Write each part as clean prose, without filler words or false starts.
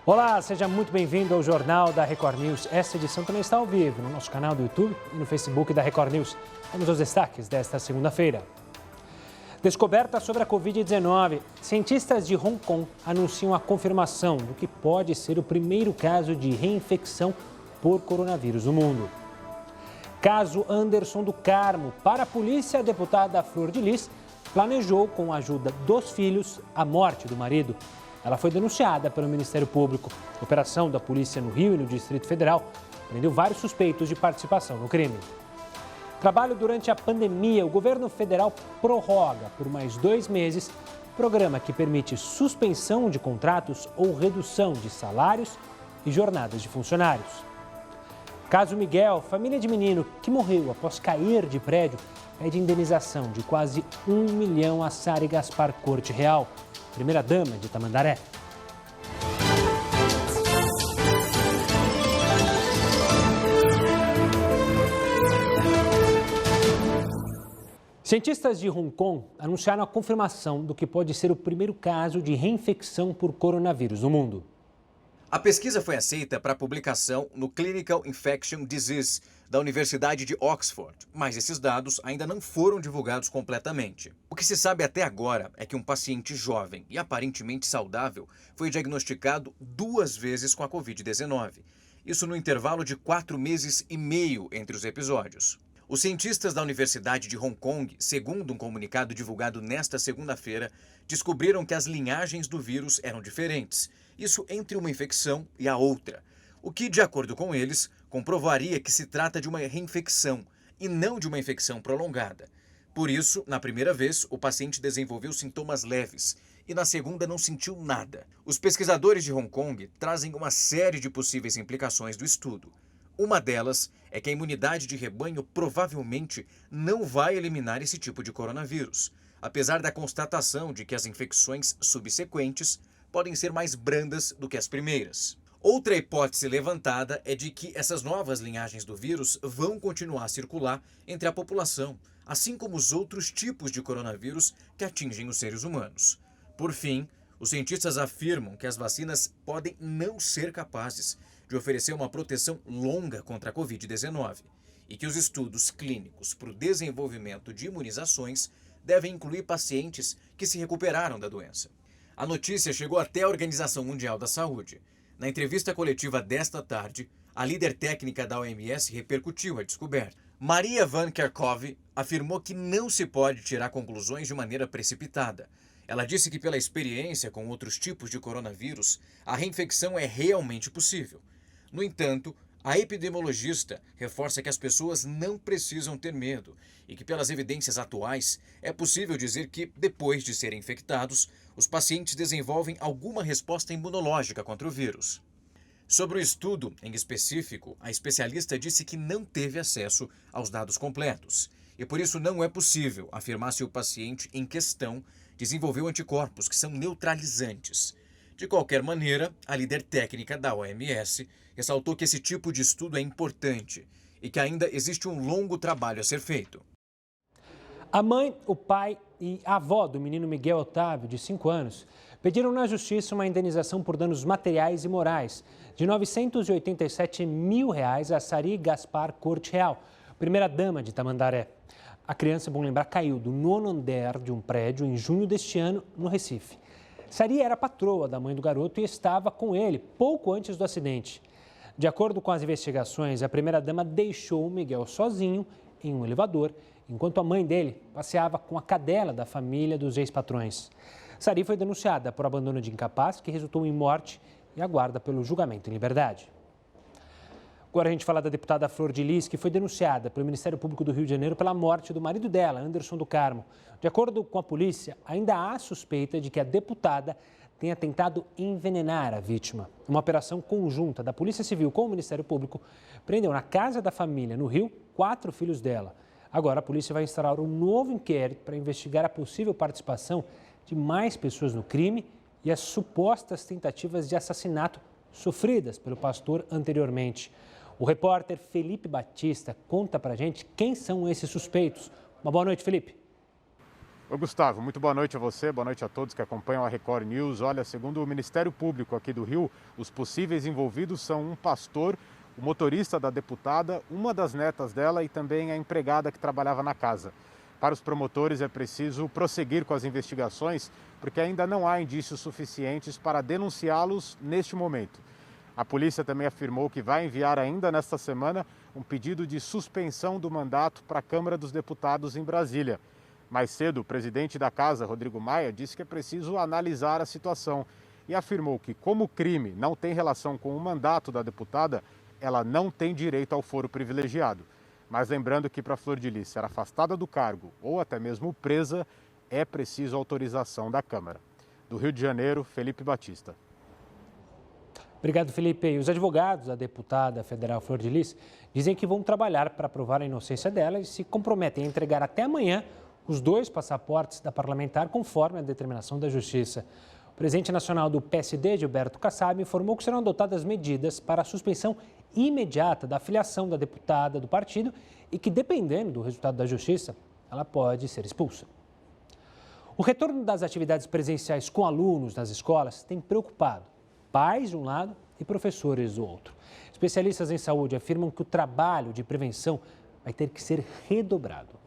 Olá, seja muito bem-vindo ao Jornal da Record News. Esta edição também está ao vivo no nosso canal do YouTube e no Facebook da Record News. Vamos aos destaques desta segunda-feira. Descoberta sobre a Covid-19. Cientistas de Hong Kong anunciam a confirmação do que pode ser o primeiro caso de reinfecção por coronavírus no mundo. Caso Anderson do Carmo. Para a polícia, a deputada Flor de Lis planejou, com a ajuda dos filhos, a morte do marido. Ela foi denunciada pelo Ministério Público. A operação da polícia no Rio e no Distrito Federal prendeu vários suspeitos de participação no crime. Trabalho durante a pandemia. O governo federal prorroga por mais 2 meses programa que permite suspensão de contratos ou redução de salários e jornadas de funcionários. Caso Miguel, família de menino que morreu após cair de prédio, pede indenização de quase 1 milhão a Sari Gaspar Corte Real, primeira-dama de Tamandaré. Cientistas de Hong Kong anunciaram a confirmação do que pode ser o primeiro caso de reinfecção por coronavírus no mundo. A pesquisa foi aceita para publicação no Clinical Infection Disease da Universidade de Oxford, mas esses dados ainda não foram divulgados completamente. O que se sabe até agora é que um paciente jovem e aparentemente saudável foi diagnosticado 2 vezes com a Covid-19. Isso no intervalo de 4 meses e meio entre os episódios. Os cientistas da Universidade de Hong Kong, segundo um comunicado divulgado nesta segunda-feira, descobriram que as linhagens do vírus eram diferentes, isso entre uma infecção e a outra, o que, de acordo com eles, comprovaria que se trata de uma reinfecção e não de uma infecção prolongada. Por isso, na primeira vez, o paciente desenvolveu sintomas leves e na segunda não sentiu nada. Os pesquisadores de Hong Kong trazem uma série de possíveis implicações do estudo. Uma delas é que a imunidade de rebanho provavelmente não vai eliminar esse tipo de coronavírus, apesar da constatação de que as infecções subsequentes podem ser mais brandas do que as primeiras. Outra hipótese levantada é de que essas novas linhagens do vírus vão continuar a circular entre a população, assim como os outros tipos de coronavírus que atingem os seres humanos. Por fim, os cientistas afirmam que as vacinas podem não ser capazes de oferecer uma proteção longa contra a Covid-19 e que os estudos clínicos para o desenvolvimento de imunizações devem incluir pacientes que se recuperaram da doença. A notícia chegou até a Organização Mundial da Saúde. Na entrevista coletiva desta tarde, a líder técnica da OMS repercutiu a descoberta. Maria Van Kerkhove afirmou que não se pode tirar conclusões de maneira precipitada. Ela disse que, pela experiência com outros tipos de coronavírus, a reinfecção é realmente possível. No entanto, a epidemiologista reforça que as pessoas não precisam ter medo e que, pelas evidências atuais, é possível dizer que, depois de serem infectados, os pacientes desenvolvem alguma resposta imunológica contra o vírus. Sobre o estudo em específico, a especialista disse que não teve acesso aos dados completos e, por isso, não é possível afirmar se o paciente em questão desenvolveu anticorpos que são neutralizantes. De qualquer maneira, a líder técnica da OMS ressaltou que esse tipo de estudo é importante e que ainda existe um longo trabalho a ser feito. A mãe, o pai e a avó do menino Miguel Otávio, de 5 anos, pediram na justiça uma indenização por danos materiais e morais de R$ 987 mil a Sari Gaspar Corte Real, primeira-dama de Tamandaré. A criança, bom lembrar, caiu do 9º andar de um prédio em junho deste ano, no Recife. Sari era patroa da mãe do garoto e estava com ele pouco antes do acidente. De acordo com as investigações, a primeira-dama deixou o Miguel sozinho em um elevador, enquanto a mãe dele passeava com a cadela da família dos ex-patrões. Sari foi denunciada por abandono de incapaz, que resultou em morte, e aguarda pelo julgamento em liberdade. Agora a gente fala da deputada Flor de Lis, que foi denunciada pelo Ministério Público do Rio de Janeiro pela morte do marido dela, Anderson do Carmo. De acordo com a polícia, ainda há suspeita de que a deputada tenha tentado envenenar a vítima. Uma operação conjunta da Polícia Civil com o Ministério Público prendeu na casa da família, no Rio, 4 filhos dela. Agora a polícia vai instaurar um novo inquérito para investigar a possível participação de mais pessoas no crime e as supostas tentativas de assassinato sofridas pelo pastor anteriormente. O repórter Felipe Batista conta pra gente quem são esses suspeitos. Uma boa noite, Felipe. Oi, Gustavo, muito boa noite a você, boa noite a todos que acompanham a Record News. Olha, segundo o Ministério Público aqui do Rio, os possíveis envolvidos são um pastor, o motorista da deputada, uma das netas dela e também a empregada que trabalhava na casa. Para os promotores é preciso prosseguir com as investigações, porque ainda não há indícios suficientes para denunciá-los neste momento. A polícia também afirmou que vai enviar ainda nesta semana um pedido de suspensão do mandato para a Câmara dos Deputados em Brasília. Mais cedo, o presidente da casa, Rodrigo Maia, disse que é preciso analisar a situação e afirmou que, como o crime não tem relação com o mandato da deputada, ela não tem direito ao foro privilegiado. Mas lembrando que para Flor de Lis ser afastada do cargo ou até mesmo presa, é preciso autorização da Câmara. Do Rio de Janeiro, Felipe Batista. Obrigado, Felipe. E os advogados da deputada federal Flor de Lis dizem que vão trabalhar para provar a inocência dela e se comprometem a entregar até amanhã os 2 passaportes da parlamentar, conforme a determinação da Justiça. O presidente nacional do PSD, Gilberto Kassab, informou que serão adotadas medidas para a suspensão imediata da filiação da deputada do partido e que, dependendo do resultado da Justiça, ela pode ser expulsa. O retorno das atividades presenciais com alunos nas escolas tem preocupado pais de um lado e professores do outro. Especialistas em saúde afirmam que o trabalho de prevenção vai ter que ser redobrado.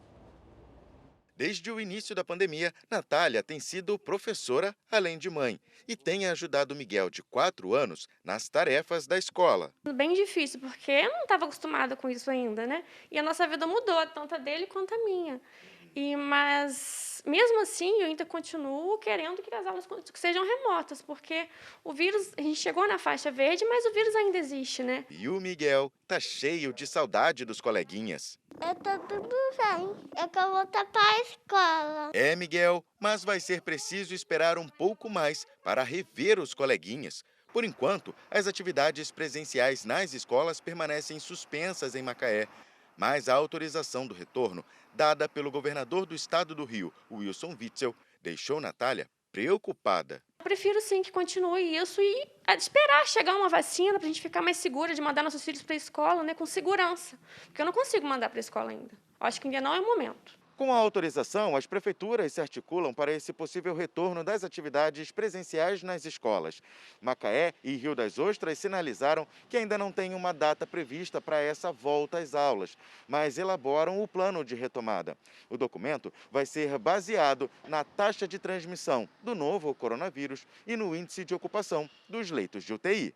Desde o início da pandemia, Natália tem sido professora além de mãe e tem ajudado Miguel, de 4 anos, nas tarefas da escola. Bem difícil, porque eu não estava acostumada com isso ainda, né? E a nossa vida mudou, tanto a dele quanto a minha. Mas, mesmo assim, eu ainda continuo querendo que as aulas sejam remotas, porque o vírus, a gente chegou na faixa verde, mas o vírus ainda existe, né? E o Miguel tá cheio de saudade dos coleguinhas. Eu tô tudo bem. Eu quero voltar para a escola. É, Miguel, mas vai ser preciso esperar um pouco mais para rever os coleguinhas. Por enquanto, as atividades presenciais nas escolas permanecem suspensas em Macaé. Mas a autorização do retorno, dada pelo governador do estado do Rio, Wilson Witzel, deixou Natália preocupada. Eu prefiro, sim, que continue isso e esperar chegar uma vacina para a gente ficar mais segura de mandar nossos filhos para a escola, né, com segurança. Porque eu não consigo mandar para a escola ainda. Acho que ainda não é o momento. Com a autorização, as prefeituras se articulam para esse possível retorno das atividades presenciais nas escolas. Macaé e Rio das Ostras sinalizaram que ainda não tem uma data prevista para essa volta às aulas, mas elaboram o plano de retomada. O documento vai ser baseado na taxa de transmissão do novo coronavírus e no índice de ocupação dos leitos de UTI.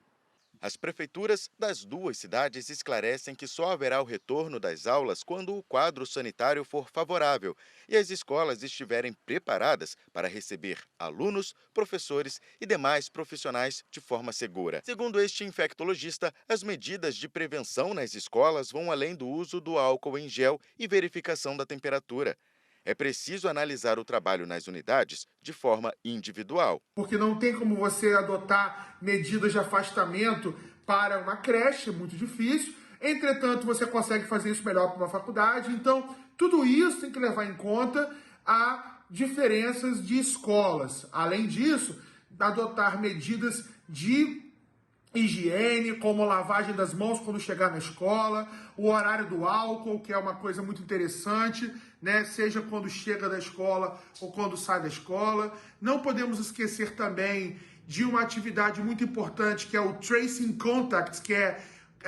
As prefeituras das 2 cidades esclarecem que só haverá o retorno das aulas quando o quadro sanitário for favorável e as escolas estiverem preparadas para receber alunos, professores e demais profissionais de forma segura. Segundo este infectologista, as medidas de prevenção nas escolas vão além do uso do álcool em gel e verificação da temperatura. É preciso analisar o trabalho nas unidades de forma individual. Porque não tem como você adotar medidas de afastamento para uma creche, é muito difícil. Entretanto, você consegue fazer isso melhor para uma faculdade. Então, tudo isso tem que levar em conta a diferenças de escolas. Além disso, adotar medidas de higiene, como lavagem das mãos quando chegar na escola, o horário do álcool, que é uma coisa muito interessante, né? Seja quando chega da escola ou quando sai da escola. Não podemos esquecer também de uma atividade muito importante, que é o Tracing Contacts, que é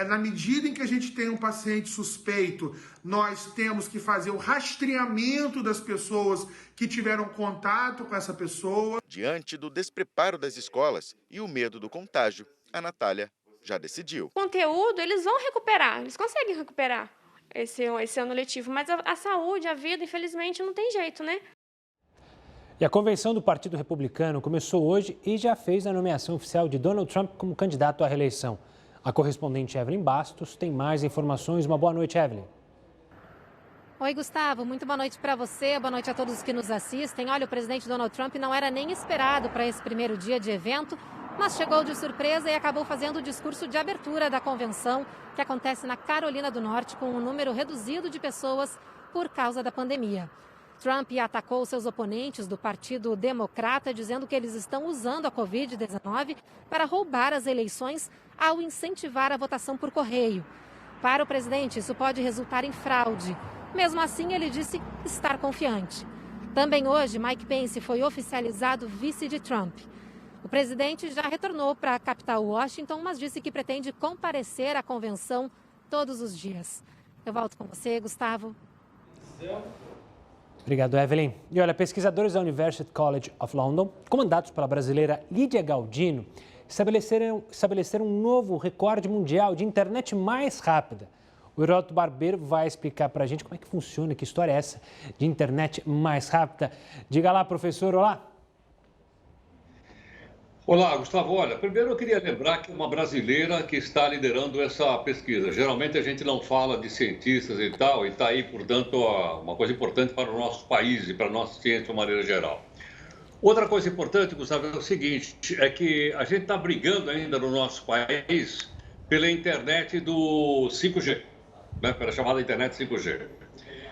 na medida em que a gente tem um paciente suspeito, nós temos que fazer o rastreamento das pessoas que tiveram contato com essa pessoa. Diante do despreparo das escolas e o medo do contágio, a Natália já decidiu. O conteúdo, eles vão recuperar, eles conseguem recuperar esse ano letivo, mas a saúde, a vida, infelizmente, não tem jeito, né? E a convenção do Partido Republicano começou hoje e já fez a nomeação oficial de Donald Trump como candidato à reeleição. A correspondente Evelyn Bastos tem mais informações. Uma boa noite, Evelyn. Oi, Gustavo. Muito boa noite para você, boa noite a todos que nos assistem. Olha, o presidente Donald Trump não era nem esperado para esse primeiro dia de evento, mas chegou de surpresa e acabou fazendo o discurso de abertura da convenção, que acontece na Carolina do Norte, com um número reduzido de pessoas por causa da pandemia. Trump atacou seus oponentes do Partido Democrata, dizendo que eles estão usando a Covid-19 para roubar as eleições ao incentivar a votação por correio. Para o presidente, isso pode resultar em fraude. Mesmo assim, ele disse estar confiante. Também hoje, Mike Pence foi oficializado vice de Trump. O presidente já retornou para a capital Washington, mas disse que pretende comparecer à convenção todos os dias. Eu volto com você, Gustavo. Obrigado, Evelyn. E olha, pesquisadores da University College of London, comandados pela brasileira Lídia Galdino, estabeleceram um novo recorde mundial de internet mais rápida. O Heródoto Barbeiro vai explicar para a gente como é que funciona, que história é essa de internet mais rápida. Diga lá, professor, olá. Olá, Gustavo. Olha, primeiro eu queria lembrar que é uma brasileira que está liderando essa pesquisa. Geralmente a gente não fala de cientistas e tal, e está aí, portanto, uma coisa importante para o nosso país e para a nossa ciência de uma maneira geral. Outra coisa importante, Gustavo, é o seguinte, é que a gente está brigando ainda no nosso país pela internet do 5G, né, pela chamada internet 5G,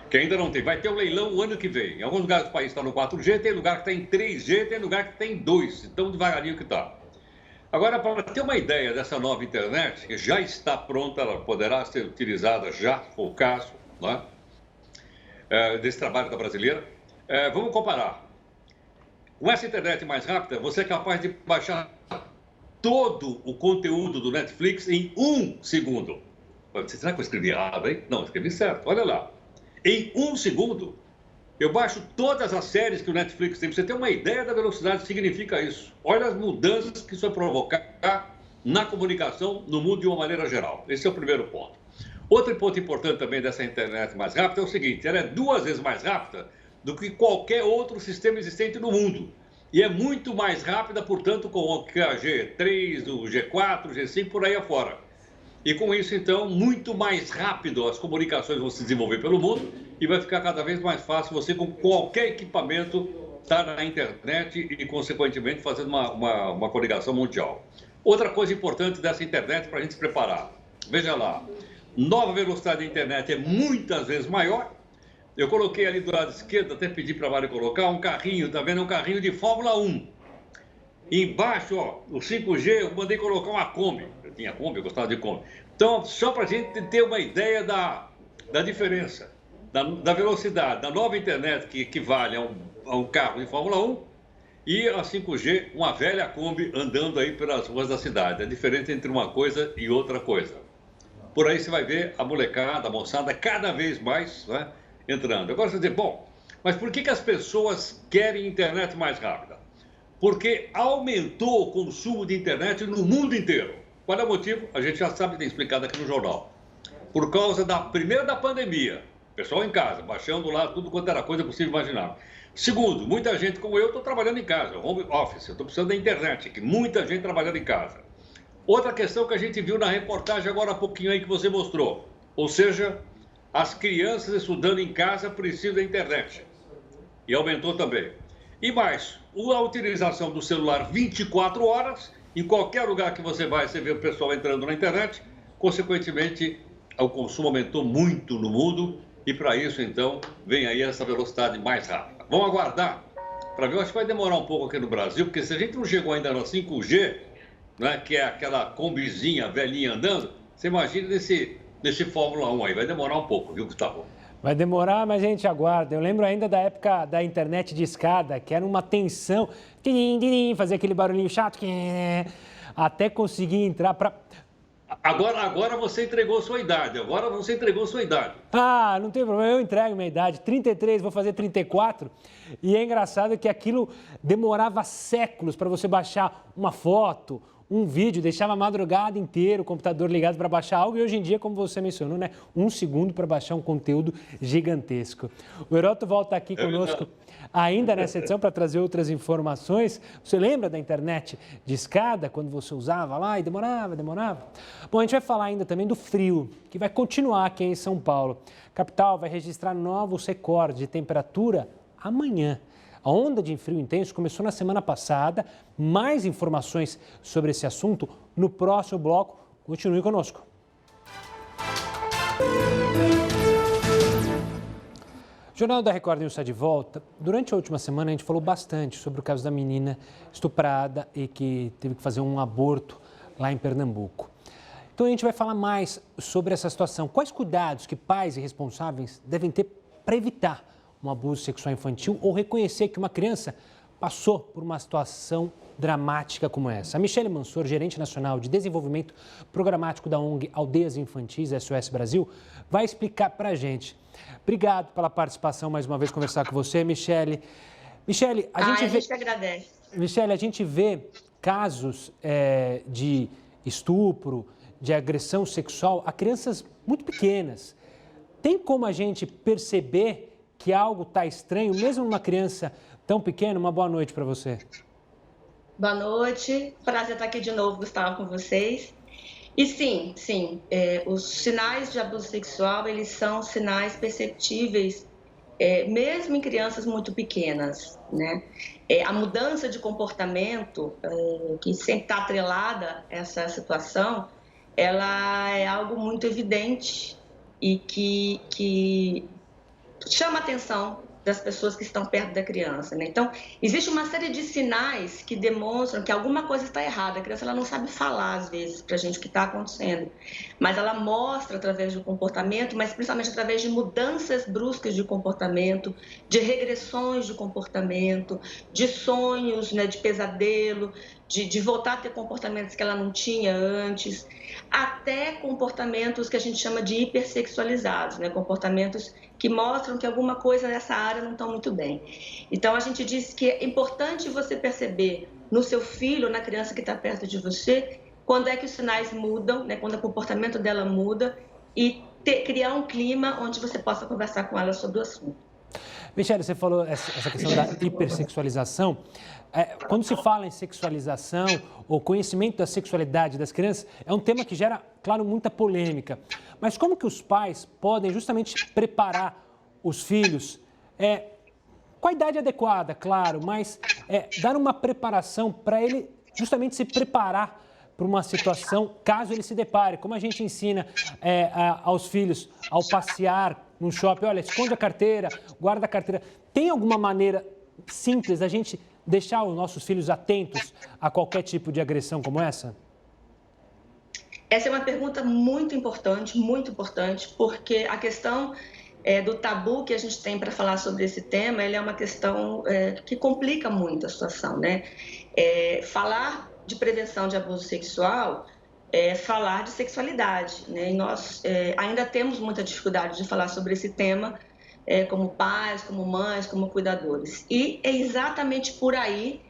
que ainda não tem. Vai ter um leilão o ano que vem. Em alguns lugares do país está no 4G, tem lugar que está em 3G, tem lugar que está em 2, então devagarinho que está. Agora, para ter uma ideia dessa nova internet, que já está pronta, ela poderá ser utilizada já, se for o caso, né, desse trabalho da brasileira, vamos comparar. Com essa internet mais rápida, você é capaz de baixar todo o conteúdo do Netflix em 1 segundo. Será que eu escrevi errado, hein? Não, eu escrevi certo. Olha lá. Em 1 segundo, eu baixo todas as séries que o Netflix tem. Pra você ter uma ideia da velocidade que significa isso. Olha as mudanças que isso vai provocar na comunicação no mundo de uma maneira geral. Esse é o primeiro ponto. Outro ponto importante também dessa internet mais rápida é o seguinte, ela é 2 vezes mais rápida do que qualquer outro sistema existente no mundo. E é muito mais rápida, portanto, com a G3, o G4, o G5, por aí afora. E com isso, então, muito mais rápido as comunicações vão se desenvolver pelo mundo e vai ficar cada vez mais fácil você, com qualquer equipamento, estar na internet e, consequentemente, fazendo uma coligação mundial. Outra coisa importante dessa internet para a gente se preparar. Veja lá, nova velocidade da internet é muitas vezes maior. Eu coloquei ali do lado esquerdo, até pedi para a Mari colocar, um carrinho, tá vendo? Um carrinho de Fórmula 1. Embaixo, ó, o 5G, eu mandei colocar uma Kombi. Eu tinha Kombi, eu gostava de Kombi. Então, só para a gente ter uma ideia da diferença, da velocidade, da nova internet que equivale a um carro de Fórmula 1 e a 5G, uma velha Kombi andando aí pelas ruas da cidade. É diferente entre uma coisa e outra coisa. Por aí você vai ver a molecada, a moçada, cada vez mais, né, entrando. Agora você dizer, bom, mas por que as pessoas querem internet mais rápida? Porque aumentou o consumo de internet no mundo inteiro. Qual é o motivo? A gente já sabe, tem explicado aqui no jornal. Por causa primeiro da pandemia, pessoal em casa, baixando lá tudo quanto era coisa possível imaginar. Segundo, muita gente como eu, estou trabalhando em casa, home office, eu estou precisando da internet, que muita gente trabalhando em casa. Outra questão que a gente viu na reportagem agora há pouquinho aí que você mostrou, ou seja, as crianças estudando em casa precisam da internet. E aumentou também. E mais, a utilização do celular 24 horas, em qualquer lugar que você vai, você vê o pessoal entrando na internet, consequentemente, o consumo aumentou muito no mundo e para isso, então, vem aí essa velocidade mais rápida. Vamos aguardar para ver, eu acho que vai demorar um pouco aqui no Brasil, porque se a gente não chegou ainda no 5G, né, que é aquela combizinha velhinha andando, você imagina nesse Fórmula 1 aí, vai demorar um pouco, viu, Gustavo? Vai demorar, mas a gente aguarda. Eu lembro ainda da época da internet de escada, que era uma tensão, fazia aquele barulhinho chato, até conseguir entrar para... Agora você entregou sua idade, Ah, não tem problema, eu entrego minha idade, 33, vou fazer 34. E é engraçado que aquilo demorava séculos para você baixar uma foto, um vídeo, deixava a madrugada inteira o computador ligado para baixar algo e hoje em dia, como você mencionou, né, 1 segundo para baixar um conteúdo gigantesco. O Heródoto volta aqui conosco ainda nessa edição para trazer outras informações. Você lembra da internet de escada, quando você usava lá e demorava? Bom, a gente vai falar ainda também do frio, que vai continuar aqui em São Paulo. A capital vai registrar novos recordes de temperatura amanhã. A onda de frio intenso começou na semana passada. Mais informações sobre esse assunto no próximo bloco. Continue conosco. O Jornal da Record News está de volta. Durante a última semana, a gente falou bastante sobre o caso da menina estuprada e que teve que fazer um aborto lá em Pernambuco. Então, a gente vai falar mais sobre essa situação. Quais cuidados que pais e responsáveis devem ter para evitar um abuso sexual infantil ou reconhecer que uma criança passou por uma situação dramática como essa. A Michele Mansour, gerente nacional de desenvolvimento programático da ONG Aldeias Infantis SOS Brasil, vai explicar para a gente. Obrigado pela participação mais uma vez, conversar com você, Michele. Michele, a gente agradece. Michele, a gente vê casos de estupro, de agressão sexual a crianças muito pequenas. Tem como a gente perceber que algo está estranho, mesmo numa criança tão pequena? Uma boa noite para você. Boa noite, prazer estar aqui de novo, Gustavo, com vocês. E sim, os sinais de abuso sexual, eles são sinais perceptíveis, mesmo em crianças muito pequenas, né? A mudança de comportamento, que sempre está atrelada a essa situação, ela é algo muito evidente e que chama a atenção das pessoas que estão perto da criança, né? Então, existe uma série de sinais que demonstram que alguma coisa está errada. A criança ela não sabe falar, às vezes, para a gente o que está acontecendo, mas ela mostra através do comportamento, mas principalmente através de mudanças bruscas de comportamento, de regressões de comportamento, de sonhos, né, de pesadelo, de voltar a ter comportamentos que ela não tinha antes, até comportamentos que a gente chama de hipersexualizados, né? Comportamentos que mostram que alguma coisa nessa área não está muito bem. Então, a gente diz que é importante você perceber no seu filho, na criança que está perto de você, quando é que os sinais mudam, né? Quando o comportamento dela muda e criar um clima onde você possa conversar com ela sobre o assunto. Michele, você falou essa questão da hipersexualização. Quando se fala em sexualização ou conhecimento da sexualidade das crianças, é um tema que gera, claro, muita polêmica. Mas como que os pais podem justamente preparar os filhos com a idade adequada, claro, mas dar uma preparação para ele justamente se preparar para uma situação, caso ele se depare, como a gente ensina aos filhos ao passear num shopping, olha, esconde a carteira, guarda a carteira. Tem alguma maneira simples da gente deixar os nossos filhos atentos a qualquer tipo de agressão como essa? Essa é uma pergunta muito importante, porque a questão do tabu que a gente tem para falar sobre esse tema, ele é uma questão que complica muito a situação, né? Falar de prevenção de abuso sexual falar de sexualidade, né? E nós ainda temos muita dificuldade de falar sobre esse tema como pais, como mães, como cuidadores. E é exatamente por aí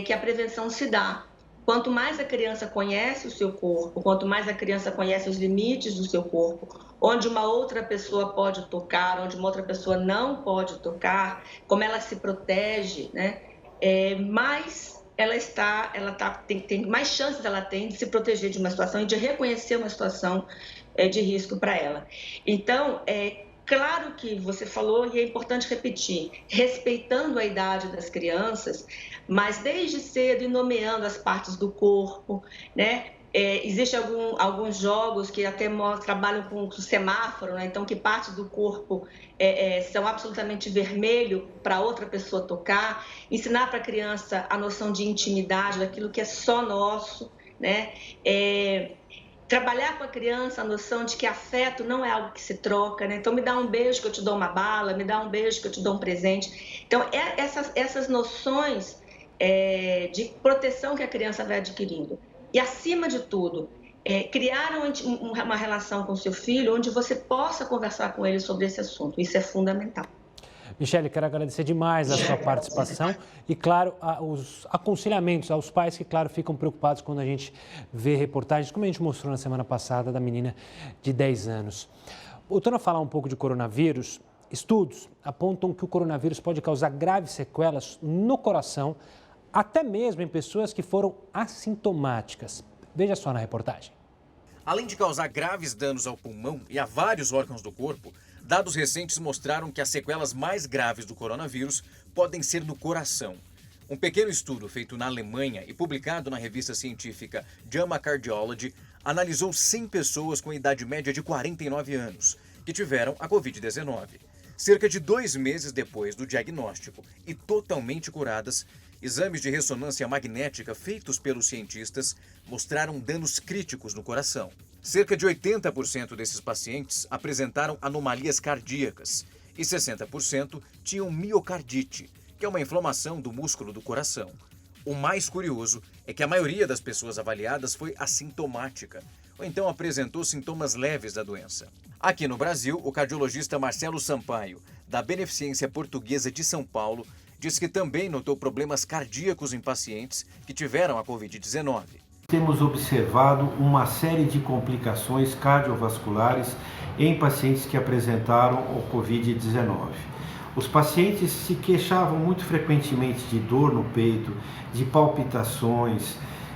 que a prevenção se dá. Quanto mais a criança conhece o seu corpo, quanto mais a criança conhece os limites do seu corpo, onde uma outra pessoa pode tocar, onde uma outra pessoa não pode tocar, como ela se protege, né? Mais tem mais chances ela tem de se proteger de uma situação e de reconhecer uma situação de risco para ela. Então, claro que você falou, e é importante repetir, respeitando a idade das crianças, mas desde cedo e nomeando as partes do corpo, né? Existem alguns jogos que até trabalham com semáforo, né? Então que partes do corpo são absolutamente vermelho para outra pessoa tocar, ensinar para a criança a noção de intimidade, daquilo que é só nosso, né? Trabalhar com a criança a noção de que afeto não é algo que se troca, né? Então me dá um beijo que eu te dou uma bala, me dá um beijo que eu te dou um presente. Então essas noções de proteção que a criança vai adquirindo. E, acima de tudo, criar uma relação com o seu filho onde você possa conversar com ele sobre esse assunto. Isso é fundamental. Michele, quero agradecer demais a sua participação e, claro, os aconselhamentos aos pais que, claro, ficam preocupados quando a gente vê reportagens, como a gente mostrou na semana passada, da menina de 10 anos. Voltando a falar um pouco de coronavírus, estudos apontam que o coronavírus pode causar graves sequelas no coração, até mesmo em pessoas que foram assintomáticas. Veja só na reportagem. Além de causar graves danos ao pulmão e a vários órgãos do corpo, dados recentes mostraram que as sequelas mais graves do coronavírus podem ser no coração. Um pequeno estudo feito na Alemanha e publicado na revista científica JAMA Cardiology analisou 100 pessoas com idade média de 49 anos que tiveram a Covid-19. Cerca de 2 meses depois do diagnóstico e totalmente curadas, exames de ressonância magnética feitos pelos cientistas mostraram danos críticos no coração. Cerca de 80% desses pacientes apresentaram anomalias cardíacas e 60% tinham miocardite, que é uma inflamação do músculo do coração. O mais curioso é que a maioria das pessoas avaliadas foi assintomática, ou então apresentou sintomas leves da doença. Aqui no Brasil, o cardiologista Marcelo Sampaio, da Beneficência Portuguesa de São Paulo, diz que também notou problemas cardíacos em pacientes que tiveram a Covid-19. Temos observado uma série de complicações cardiovasculares em pacientes que apresentaram o Covid-19. Os pacientes se queixavam muito frequentemente de dor no peito, de palpitações,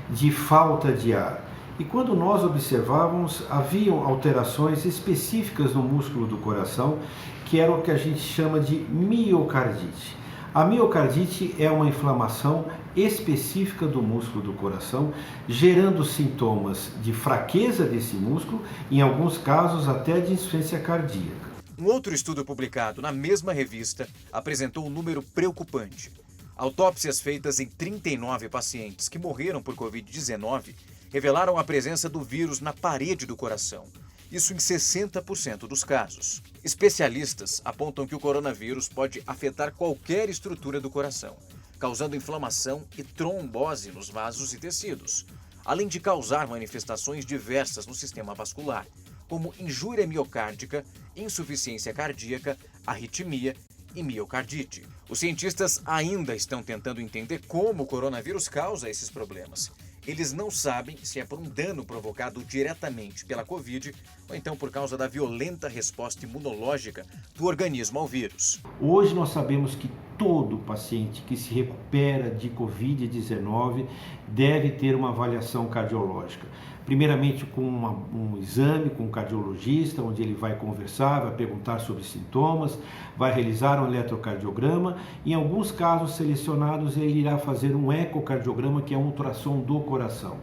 de falta de ar. E quando nós observávamos, haviam alterações específicas no músculo do coração, que era o que a gente chama de miocardite. A miocardite é uma inflamação específica do músculo do coração, gerando sintomas de fraqueza desse músculo, em alguns casos até de insuficiência cardíaca. Um outro estudo publicado na mesma revista apresentou um número preocupante. Autópsias feitas em 39 pacientes que morreram por Covid-19 revelaram a presença do vírus na parede do coração. Isso em 60% dos casos. Especialistas apontam que o coronavírus pode afetar qualquer estrutura do coração, causando inflamação e trombose nos vasos e tecidos, além de causar manifestações diversas no sistema vascular, como injúria miocárdica, insuficiência cardíaca, arritmia e miocardite. Os cientistas ainda estão tentando entender como o coronavírus causa esses problemas. Eles não sabem se é por um dano provocado diretamente pela Covid ou então por causa da violenta resposta imunológica do organismo ao vírus. Hoje nós sabemos que todo paciente que se recupera de Covid-19 deve ter uma avaliação cardiológica. Primeiramente com um exame com um cardiologista, onde ele vai conversar, vai perguntar sobre sintomas, vai realizar um eletrocardiograma. Em alguns casos selecionados, ele irá fazer um ecocardiograma, que é um ultrassom do coração.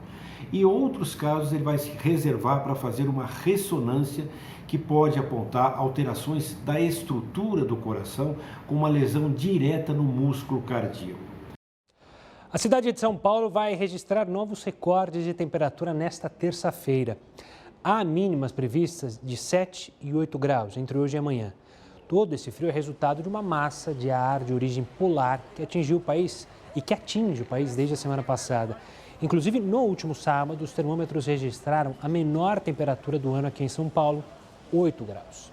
E outros casos ele vai se reservar para fazer uma ressonância que pode apontar alterações da estrutura do coração com uma lesão direta no músculo cardíaco. A cidade de São Paulo vai registrar novos recordes de temperatura nesta terça-feira. Há mínimas previstas de 7 e 8 graus entre hoje e amanhã. Todo esse frio é resultado de uma massa de ar de origem polar que atingiu o país e que atinge o país desde a semana passada. Inclusive, no último sábado, os termômetros registraram a menor temperatura do ano aqui em São Paulo, 8 graus.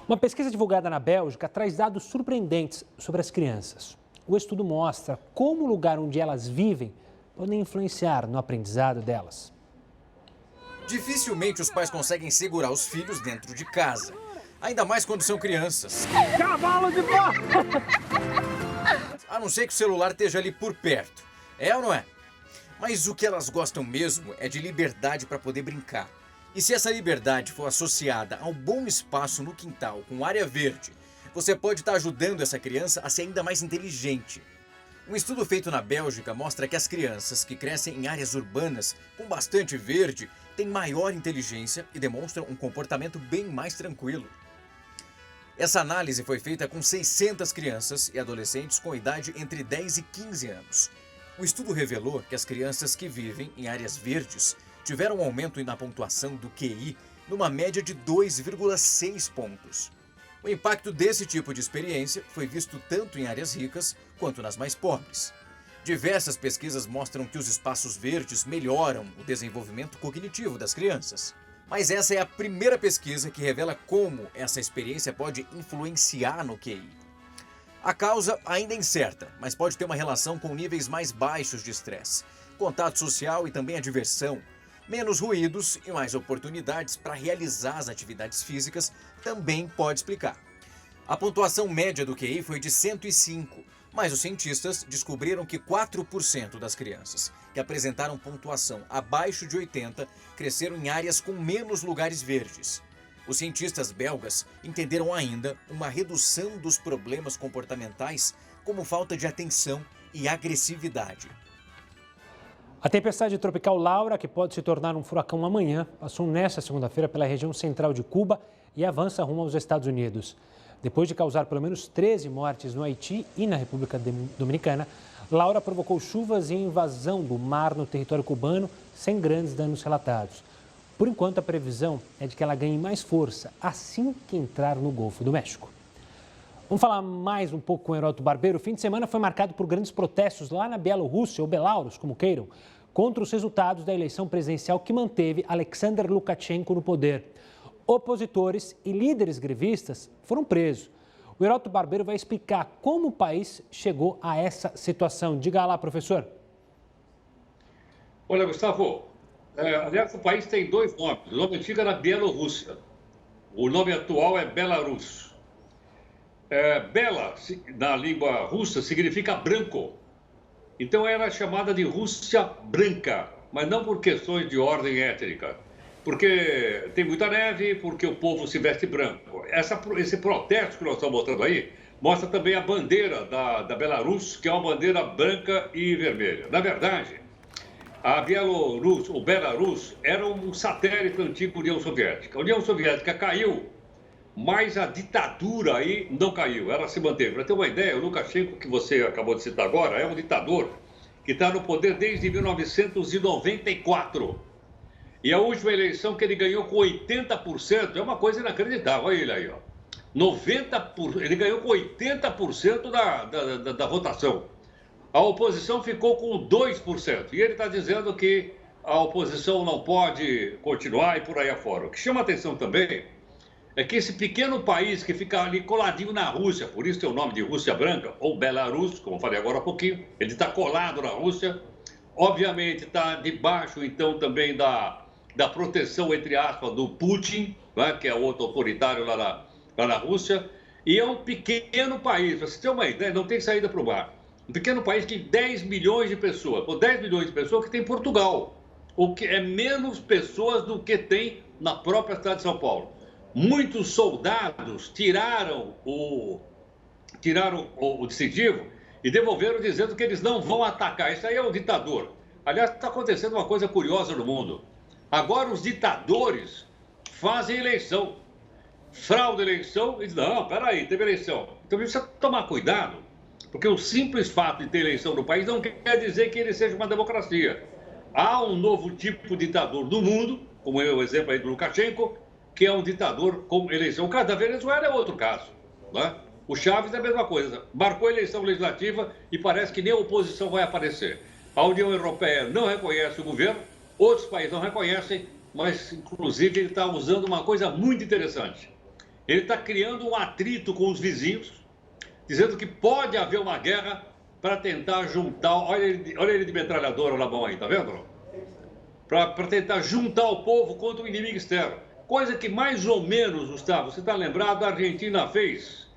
Uma pesquisa divulgada na Bélgica traz dados surpreendentes sobre as crianças. O estudo mostra como o lugar onde elas vivem pode influenciar no aprendizado delas. Dificilmente os pais conseguem segurar os filhos dentro de casa, ainda mais quando são crianças. Cavalo de pau! A não ser que o celular esteja ali por perto. É ou não é? Mas o que elas gostam mesmo é de liberdade para poder brincar. E se essa liberdade for associada a um bom espaço no quintal com área verde, você pode estar ajudando essa criança a ser ainda mais inteligente. Um estudo feito na Bélgica mostra que as crianças que crescem em áreas urbanas com bastante verde têm maior inteligência e demonstram um comportamento bem mais tranquilo. Essa análise foi feita com 600 crianças e adolescentes com idade entre 10 e 15 anos. O estudo revelou que as crianças que vivem em áreas verdes tiveram um aumento na pontuação do QI numa média de 2,6 pontos. O impacto desse tipo de experiência foi visto tanto em áreas ricas quanto nas mais pobres. Diversas pesquisas mostram que os espaços verdes melhoram o desenvolvimento cognitivo das crianças. Mas essa é a primeira pesquisa que revela como essa experiência pode influenciar no QI. A causa ainda é incerta, mas pode ter uma relação com níveis mais baixos de estresse, contato social e também a diversão. Menos ruídos e mais oportunidades para realizar as atividades físicas também pode explicar. A pontuação média do QI foi de 105, mas os cientistas descobriram que 4% das crianças que apresentaram pontuação abaixo de 80 cresceram em áreas com menos lugares verdes. Os cientistas belgas entenderam ainda uma redução dos problemas comportamentais, como falta de atenção e agressividade. A tempestade tropical Laura, que pode se tornar um furacão amanhã, passou nesta segunda-feira pela região central de Cuba e avança rumo aos Estados Unidos. Depois de causar pelo menos 13 mortes no Haiti e na República Dominicana, Laura provocou chuvas e invasão do mar no território cubano, sem grandes danos relatados. Por enquanto, a previsão é de que ela ganhe mais força assim que entrar no Golfo do México. Vamos falar mais um pouco com o Heródoto Barbeiro. O fim de semana foi marcado por grandes protestos lá na Bielorrússia, ou Belarus, como queiram, contra os resultados da eleição presidencial que manteve Alexander Lukashenko no poder. Opositores e líderes grevistas foram presos. O Heródoto Barbeiro vai explicar como o país chegou a essa situação. Diga lá, professor. Olha, Gustavo, aliás, o país tem dois nomes. O nome antigo era Bielorrússia. O nome atual é Belarus. Bela, na língua russa, significa branco. Então era chamada de Rússia branca, mas não por questões de ordem étnica. Porque tem muita neve, porque o povo se veste branco. Esse protesto que nós estamos mostrando aí mostra também a bandeira da Belarus, que é uma bandeira branca e vermelha. Na verdade, o Belarus era um satélite antigo da União Soviética. A União Soviética caiu, mas a ditadura aí não caiu, ela se manteve. Para ter uma ideia, o Lukashenko, que você acabou de citar agora, é um ditador que está no poder desde 1994. E a última eleição que ele ganhou com 80%, é uma coisa inacreditável. Olha ele aí, ó. Ele ganhou com 80% da votação. A oposição ficou com 2%. E ele está dizendo que a oposição não pode continuar e por aí afora. O que chama atenção também é que esse pequeno país que fica ali coladinho na Rússia, por isso tem o nome de Rússia Branca, ou Belarus, como eu falei agora há pouquinho, ele está colado na Rússia, obviamente está debaixo, então, também da proteção, entre aspas, do Putin, né, que é outro autoritário lá na Rússia, e é um pequeno país, para você ter uma ideia, não tem saída para o mar. Um pequeno país que tem 10 milhões de pessoas, ou 10 milhões de pessoas que tem Portugal, o que é menos pessoas do que tem na própria cidade de São Paulo. Muitos soldados tiraram o decisivo e devolveram dizendo que eles não vão atacar. Isso aí é um ditador. Aliás, está acontecendo uma coisa curiosa no mundo. Agora os ditadores fazem eleição. Fraude eleição e dizem, não, peraí, teve eleição. Então precisa tomar cuidado, porque o simples fato de ter eleição no país não quer dizer que ele seja uma democracia. Há um novo tipo de ditador no mundo, como é o exemplo aí do Lukashenko, que é um ditador com eleição. O caso da Venezuela é outro caso, né? O Chávez é a mesma coisa. Marcou a eleição legislativa e parece que nem a oposição vai aparecer. A União Europeia não reconhece o governo, outros países não reconhecem, mas, inclusive, ele está usando uma coisa muito interessante. Ele está criando um atrito com os vizinhos, dizendo que pode haver uma guerra para tentar juntar... Olha ele de metralhadora na mão aí, tá vendo? Para tentar juntar o povo contra o inimigo externo. Coisa que mais ou menos, Gustavo, você está lembrado, a Argentina fez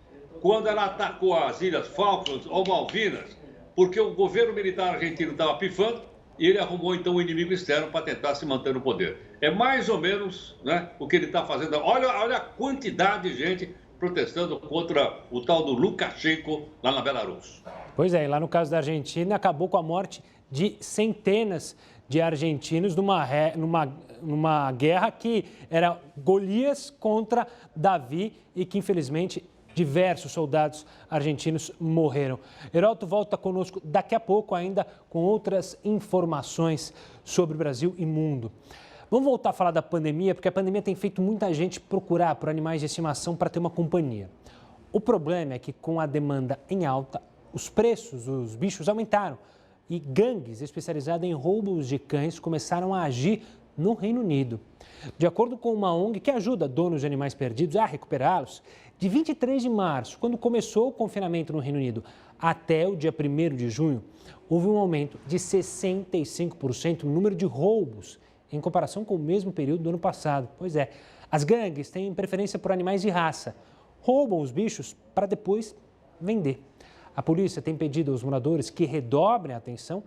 quando ela atacou as Ilhas Falklands ou Malvinas, porque o governo militar argentino estava pifando e ele arrumou então o inimigo externo para tentar se manter no poder. É mais ou menos, né, o que ele está fazendo. Olha a quantidade de gente protestando contra o tal do Lukashenko lá na Belarus. Pois é, e lá no caso da Argentina acabou com a morte de centenas de argentinos numa guerra que era Golias contra Davi e que, infelizmente, diversos soldados argentinos morreram. Heródoto volta conosco daqui a pouco ainda com outras informações sobre o Brasil e mundo. Vamos voltar a falar da pandemia, porque a pandemia tem feito muita gente procurar por animais de estimação para ter uma companhia. O problema é que, com a demanda em alta, os preços dos bichos aumentaram e gangues especializadas em roubos de cães começaram a agir no Reino Unido. De acordo com uma ONG que ajuda donos de animais perdidos a recuperá-los, de 23 de março, quando começou o confinamento no Reino Unido, até o dia 1º de junho, houve um aumento de 65% no número de roubos em comparação com o mesmo período do ano passado. Pois é, as gangues têm preferência por animais de raça, roubam os bichos para depois vender. A polícia tem pedido aos moradores que redobrem a atenção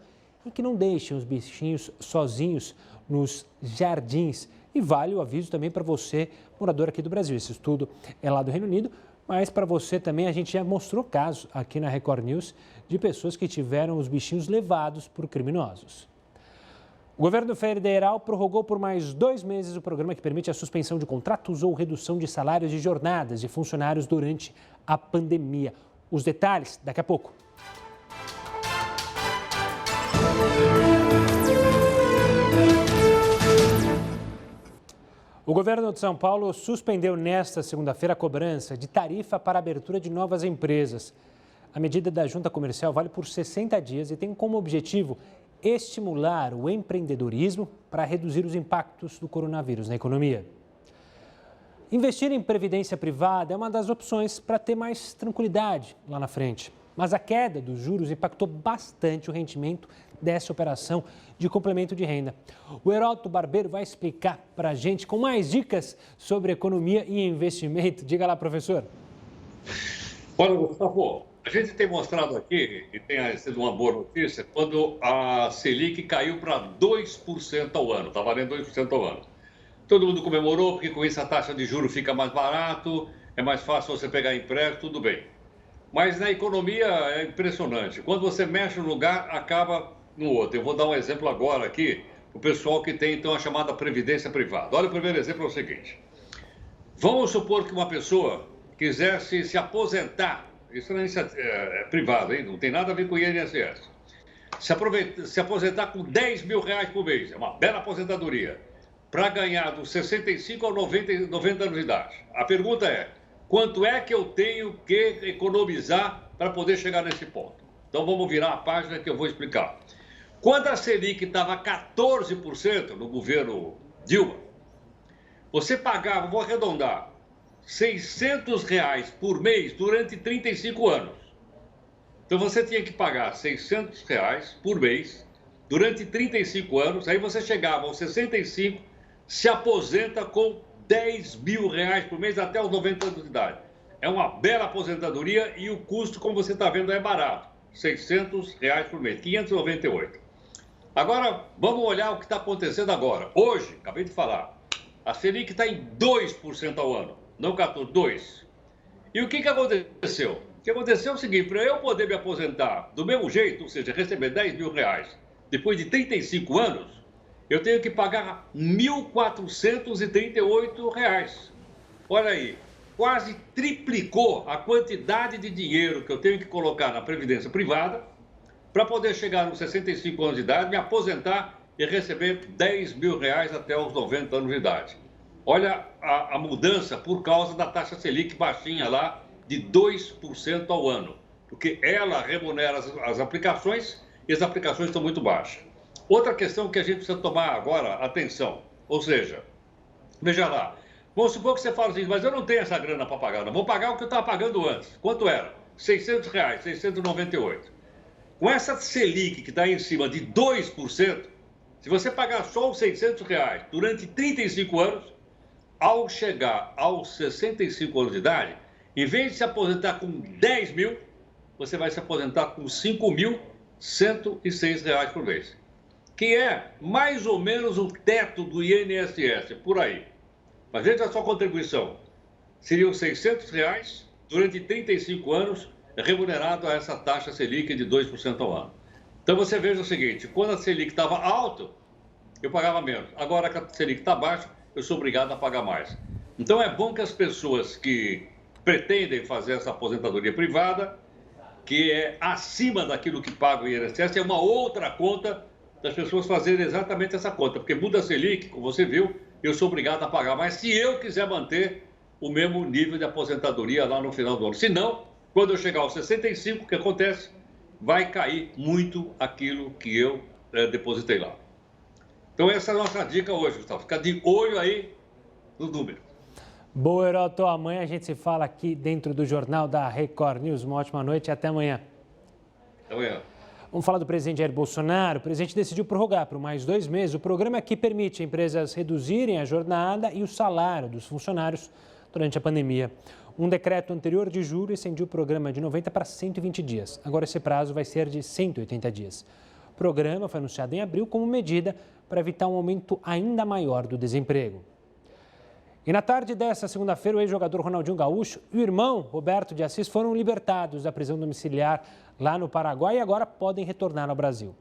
e que não deixem os bichinhos sozinhos nos jardins. E vale o aviso também para você, morador aqui do Brasil. Esse estudo é lá do Reino Unido, mas para você também a gente já mostrou casos aqui na Record News de pessoas que tiveram os bichinhos levados por criminosos. O governo federal prorrogou por mais 2 meses o programa que permite a suspensão de contratos ou redução de salários e jornadas de funcionários durante a pandemia. Os detalhes daqui a pouco. O governo de São Paulo suspendeu nesta segunda-feira a cobrança de tarifa para a abertura de novas empresas. A medida da Junta Comercial vale por 60 dias e tem como objetivo estimular o empreendedorismo para reduzir os impactos do coronavírus na economia. Investir em previdência privada é uma das opções para ter mais tranquilidade lá na frente. Mas a queda dos juros impactou bastante o rendimento dessa operação de complemento de renda. O Heródoto Barbeiro vai explicar para a gente com mais dicas sobre economia e investimento. Diga lá, professor. Olha, Gustavo, a gente tem mostrado aqui, e tem sido uma boa notícia, quando a Selic caiu para 2% ao ano, está valendo 2% ao ano. Todo mundo comemorou, porque com isso a taxa de juros fica mais barato, é mais fácil você pegar empréstimo, tudo bem. Mas na economia é impressionante. Quando você mexe num lugar, acaba no outro. Eu vou dar um exemplo agora aqui, para o pessoal que tem então a chamada previdência privada. Olha, o primeiro exemplo é o seguinte. Vamos supor que uma pessoa quisesse se aposentar, isso não é privado, hein? Não tem nada a ver com o INSS. Se aposentar com 10 mil reais por mês, é uma bela aposentadoria, para ganhar dos 65 aos 90 anos de idade. A pergunta é, quanto é que eu tenho que economizar para poder chegar nesse ponto? Então vamos virar a página que eu vou explicar. Quando a Selic estava 14% no governo Dilma, você pagava, vou arredondar, R$600 por mês durante 35 anos. Então você tinha que pagar R$600 por mês durante 35 anos, aí você chegava aos 65, se aposenta com 10 mil reais por mês até os 90 anos de idade. É uma bela aposentadoria e o custo, como você está vendo, é barato. R$600 por mês, 598. Agora, vamos olhar o que está acontecendo agora. Hoje, acabei de falar, a Selic está em 2% ao ano, não 14, 2%. E o que aconteceu? O que aconteceu é o seguinte, para eu poder me aposentar do mesmo jeito, ou seja, receber 10 mil reais depois de 35 anos, eu tenho que pagar R$1.438. Olha aí, quase triplicou a quantidade de dinheiro que eu tenho que colocar na previdência privada para poder chegar nos 65 anos de idade, me aposentar e receber 10 mil reais até os 90 anos de idade. Olha a mudança por causa da taxa Selic baixinha lá de 2% ao ano, porque ela remunera as aplicações e as aplicações estão muito baixas. Outra questão que a gente precisa tomar agora atenção, ou seja, veja lá, vamos supor que você fala assim, mas eu não tenho essa grana para pagar, não vou pagar o que eu estava pagando antes. Quanto era? R$600, 698. Com essa Selic que está em cima de 2%, se você pagar só os R$600 durante 35 anos, ao chegar aos 65 anos de idade, em vez de se aposentar com 10 mil, você vai se aposentar com R$5.106 por mês, que é mais ou menos o teto do INSS, por aí. Mas veja a sua contribuição. Seriam R$600 durante 35 anos, remunerado a essa taxa Selic de 2% ao ano. Então você veja o seguinte, quando a Selic estava alta, eu pagava menos. Agora que a Selic está baixa, eu sou obrigado a pagar mais. Então é bom que as pessoas que pretendem fazer essa aposentadoria privada, que é acima daquilo que paga o INSS, é uma outra conta das pessoas fazerem exatamente essa conta, porque muda a Selic, como você viu, eu sou obrigado a pagar mais se eu quiser manter o mesmo nível de aposentadoria lá no final do ano. Se não, quando eu chegar aos 65, o que acontece? Vai cair muito aquilo que eu depositei lá. Então essa é a nossa dica hoje, Gustavo. Fica de olho aí no número. Boa, Heródoto. Amanhã a gente se fala aqui dentro do Jornal da Record News. Uma ótima noite e até amanhã. Até amanhã. Vamos falar do presidente Jair Bolsonaro. O presidente decidiu prorrogar por mais 2 meses o programa que permite empresas reduzirem a jornada e o salário dos funcionários durante a pandemia. Um decreto anterior de julho estendiu o programa de 90 para 120 dias. Agora esse prazo vai ser de 180 dias. O programa foi anunciado em abril como medida para evitar um aumento ainda maior do desemprego. E na tarde desta segunda-feira, o ex-jogador Ronaldinho Gaúcho e o irmão Roberto de Assis foram libertados da prisão domiciliar lá no Paraguai e agora podem retornar ao Brasil.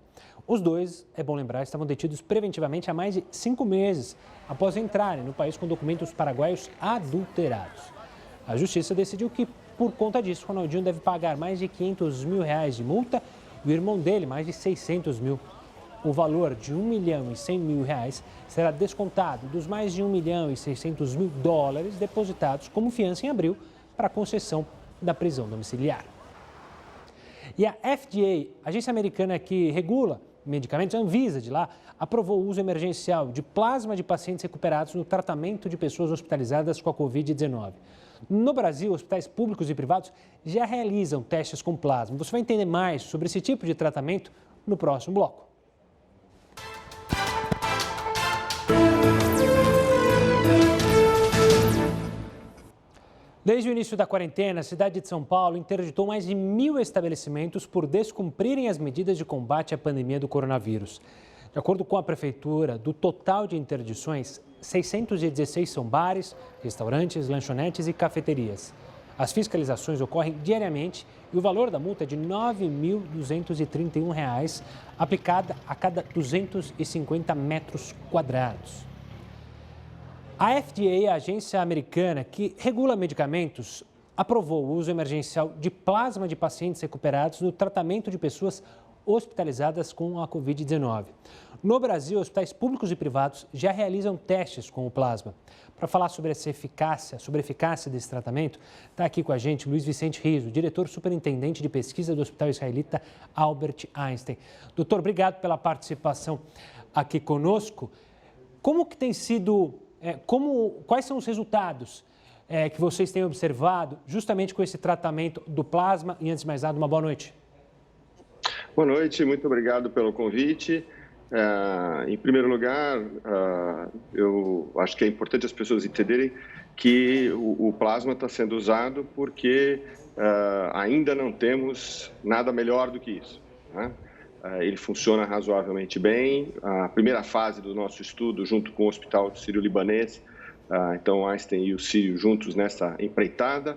Os dois, é bom lembrar, estavam detidos preventivamente há mais de 5 meses, após entrarem no país com documentos paraguaios adulterados. A justiça decidiu que, por conta disso, Ronaldinho deve pagar mais de R$500 mil de multa e o irmão dele mais de R$600 mil. O valor de R$ 1.100.000 será descontado dos mais de $1.600.000 depositados como fiança em abril para a concessão da prisão domiciliar. E a FDA, a agência americana que regula medicamentos, a Anvisa de lá, aprovou o uso emergencial de plasma de pacientes recuperados no tratamento de pessoas hospitalizadas com a Covid-19. No Brasil, hospitais públicos e privados já realizam testes com plasma. Você vai entender mais sobre esse tipo de tratamento no próximo bloco. Desde o início da quarentena, a cidade de São Paulo interditou mais de 1.000 estabelecimentos por descumprirem as medidas de combate à pandemia do coronavírus. De acordo com a prefeitura, do total de interdições, 616 são bares, restaurantes, lanchonetes e cafeterias. As fiscalizações ocorrem diariamente e o valor da multa é de R$ 9.231, aplicada a cada 250 metros quadrados. A FDA, a agência americana que regula medicamentos, aprovou o uso emergencial de plasma de pacientes recuperados no tratamento de pessoas hospitalizadas com a Covid-19. No Brasil, hospitais públicos e privados já realizam testes com o plasma. Para falar sobre a eficácia desse tratamento, está aqui com a gente Luiz Vicente Riso, diretor superintendente de pesquisa do Hospital Israelita Albert Einstein. Doutor, obrigado pela participação aqui conosco. Como que tem sido... quais são os resultados que vocês têm observado justamente com esse tratamento do plasma? E antes de mais nada, uma boa noite. Boa noite, muito obrigado pelo convite. Em primeiro lugar, eu acho que é importante as pessoas entenderem que o plasma está sendo usado porque ainda não temos nada melhor do que isso, né? Ele funciona razoavelmente bem. A primeira fase do nosso estudo, junto com o Hospital Sírio-Libanês, então Einstein e o Sírio juntos nessa empreitada,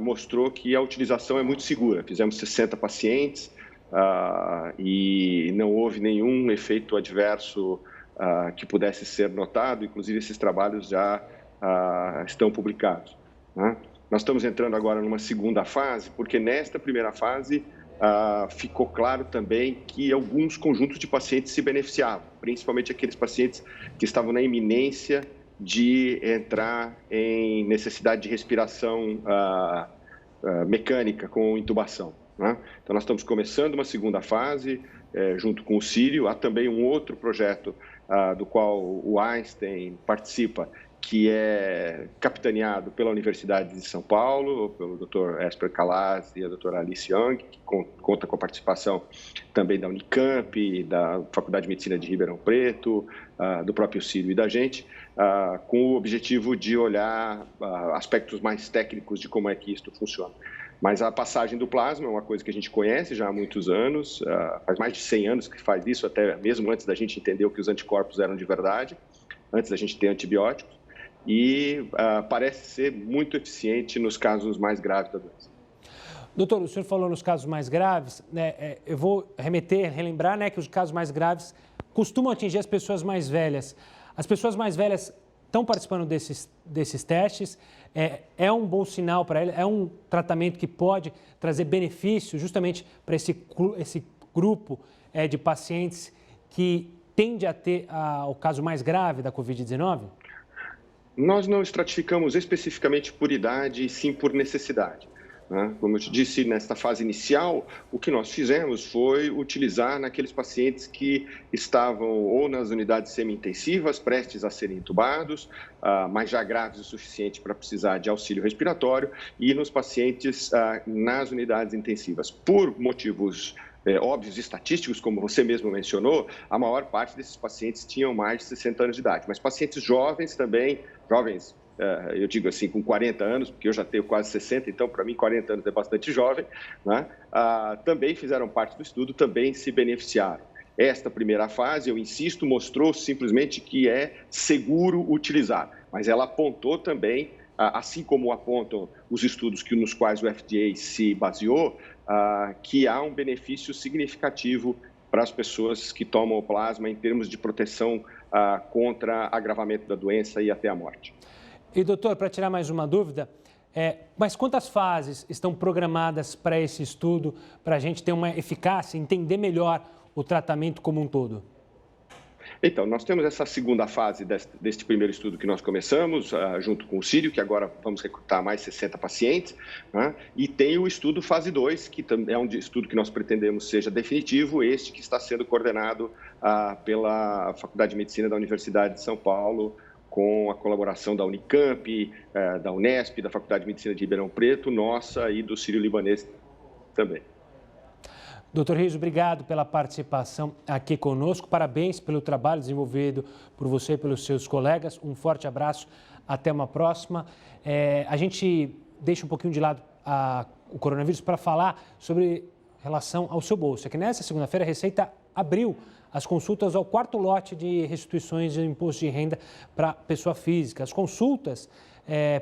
mostrou que a utilização é muito segura. Fizemos 60 pacientes e não houve nenhum efeito adverso que pudesse ser notado. Inclusive, esses trabalhos já estão publicados, né? Nós estamos entrando agora numa segunda fase, porque nesta primeira fase ficou claro também que alguns conjuntos de pacientes se beneficiavam, principalmente aqueles pacientes que estavam na iminência de entrar em necessidade de respiração mecânica com intubação, né? Então, nós estamos começando uma segunda fase junto com o Sírio. Há também um outro projeto do qual o Einstein participa, que é capitaneado pela Universidade de São Paulo, pelo Dr. Esper Calaz e a doutora Alice Young, que conta com a participação também da Unicamp, da Faculdade de Medicina de Ribeirão Preto, do próprio Sírio e da gente, com o objetivo de olhar aspectos mais técnicos de como é que isto funciona. Mas a passagem do plasma é uma coisa que a gente conhece já há muitos anos, faz mais de 100 anos que faz isso, até mesmo antes da gente entender o que os anticorpos eram de verdade, antes da gente ter antibióticos. E parece ser muito eficiente nos casos mais graves da doença. Doutor, o senhor falou nos casos mais graves, né? Eu vou relembrar, né, que os casos mais graves costumam atingir as pessoas mais velhas. As pessoas mais velhas estão participando desses testes, é um bom sinal para elas, é um tratamento que pode trazer benefício justamente para esse grupo de pacientes que tende a ter o caso mais grave da Covid-19? Nós não estratificamos especificamente por idade, e sim por necessidade, né? Como eu te disse, nesta fase inicial, o que nós fizemos foi utilizar naqueles pacientes que estavam ou nas unidades semi-intensivas, prestes a serem intubados, mas já graves o suficiente para precisar de auxílio respiratório, e nos pacientes nas unidades intensivas. Por motivos óbvios e estatísticos, como você mesmo mencionou, a maior parte desses pacientes tinham mais de 60 anos de idade, mas pacientes jovens também, eu digo assim, com 40 anos, porque eu já tenho quase 60, então para mim 40 anos é bastante jovem, né? Também fizeram parte do estudo, também se beneficiaram. Esta primeira fase, eu insisto, mostrou simplesmente que é seguro utilizar, mas ela apontou também, assim como apontam os estudos nos quais o FDA se baseou, que há um benefício significativo para as pessoas que tomam o plasma em termos de proteção contra agravamento da doença e até a morte. E, doutor, para tirar mais uma dúvida, mas quantas fases estão programadas para esse estudo, para a gente ter uma eficácia, entender melhor o tratamento como um todo? Então, nós temos essa segunda fase deste primeiro estudo que nós começamos, junto com o Sírio, que agora vamos recrutar mais 60 pacientes, né? E tem o estudo fase 2, que também é um estudo que nós pretendemos seja definitivo, este que está sendo coordenado pela Faculdade de Medicina da Universidade de São Paulo, com a colaboração da Unicamp, da Unesp, da Faculdade de Medicina de Ribeirão Preto, nossa e do Sírio-Libanês também. Doutor Riso, obrigado pela participação aqui conosco. Parabéns pelo trabalho desenvolvido por você e pelos seus colegas. Um forte abraço. Até uma próxima. A gente deixa um pouquinho de lado o coronavírus para falar sobre relação ao seu bolso. É que nessa segunda-feira a Receita abriu as consultas ao quarto lote de restituições de imposto de renda para pessoa física. As consultas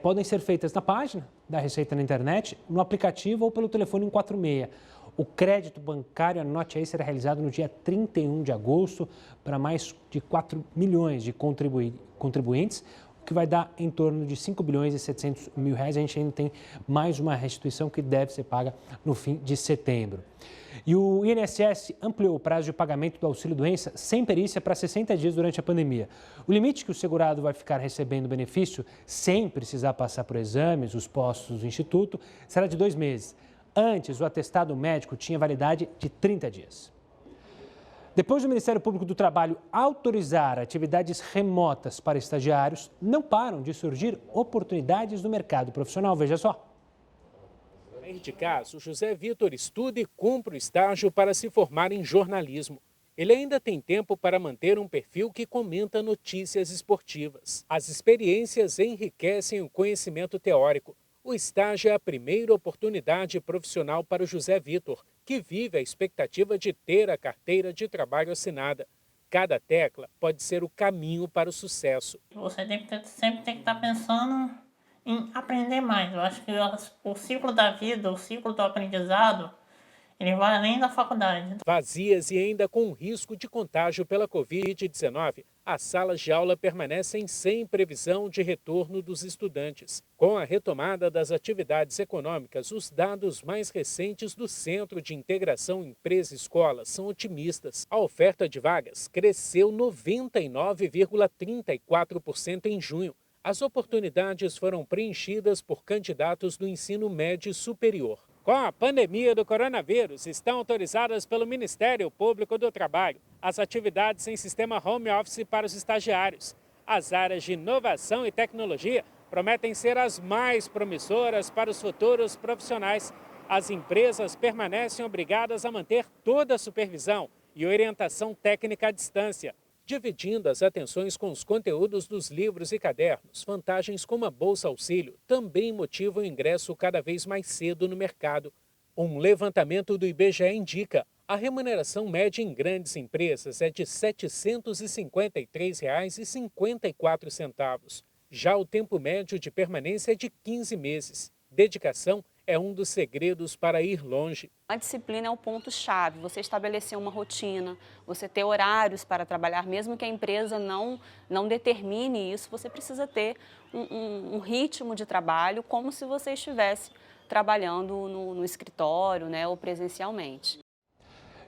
podem ser feitas na página da Receita na internet, no aplicativo ou pelo telefone 146. O crédito bancário, anote aí, será realizado no dia 31 de agosto para mais de 4 milhões de contribuintes, o que vai dar em torno de 5 bilhões e 700 mil reais. A gente ainda tem mais uma restituição que deve ser paga no fim de setembro. E o INSS ampliou o prazo de pagamento do auxílio-doença sem perícia para 60 dias durante a pandemia. O limite que o segurado vai ficar recebendo o benefício sem precisar passar por exames, os postos do Instituto, será de 2 meses. Antes, o atestado médico tinha validade de 30 dias. Depois do Ministério Público do Trabalho autorizar atividades remotas para estagiários, não param de surgir oportunidades no mercado profissional. Veja só. De caso, José Vitor estuda e cumpre o estágio para se formar em jornalismo. Ele ainda tem tempo para manter um perfil que comenta notícias esportivas. As experiências enriquecem o conhecimento teórico. O estágio é a primeira oportunidade profissional para o José Vitor, que vive a expectativa de ter a carteira de trabalho assinada. Cada tecla pode ser o caminho para o sucesso. Você sempre tem que estar pensando em aprender mais. Eu acho que o ciclo da vida, o ciclo do aprendizado, ele vai além da faculdade. Vazias e ainda com risco de contágio pela Covid-19, as salas de aula permanecem sem previsão de retorno dos estudantes. Com a retomada das atividades econômicas, os dados mais recentes do Centro de Integração Empresa-Escola são otimistas. A oferta de vagas cresceu 99,34% em junho. As oportunidades foram preenchidas por candidatos do ensino médio superior. Com a pandemia do coronavírus, estão autorizadas pelo Ministério Público do Trabalho as atividades em sistema home office para os estagiários. As áreas de inovação e tecnologia prometem ser as mais promissoras para os futuros profissionais. As empresas permanecem obrigadas a manter toda a supervisão e orientação técnica à distância, dividindo as atenções com os conteúdos dos livros e cadernos. Vantagens como a Bolsa Auxílio também motivam o ingresso cada vez mais cedo no mercado. Um levantamento do IBGE indica a remuneração média em grandes empresas é de R$ 753,54. Já o tempo médio de permanência é de 15 meses. Dedicação é um dos segredos para ir longe. A disciplina é o ponto-chave, você estabelecer uma rotina, você ter horários para trabalhar, mesmo que a empresa não determine isso, você precisa ter um ritmo de trabalho como se você estivesse trabalhando no escritório, né, ou presencialmente.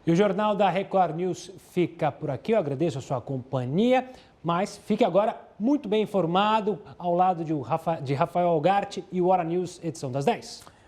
E o Jornal da Record News fica por aqui. Eu agradeço a sua companhia, mas fique agora muito bem informado ao lado de Rafael Algarte e o Hora News, edição das 10.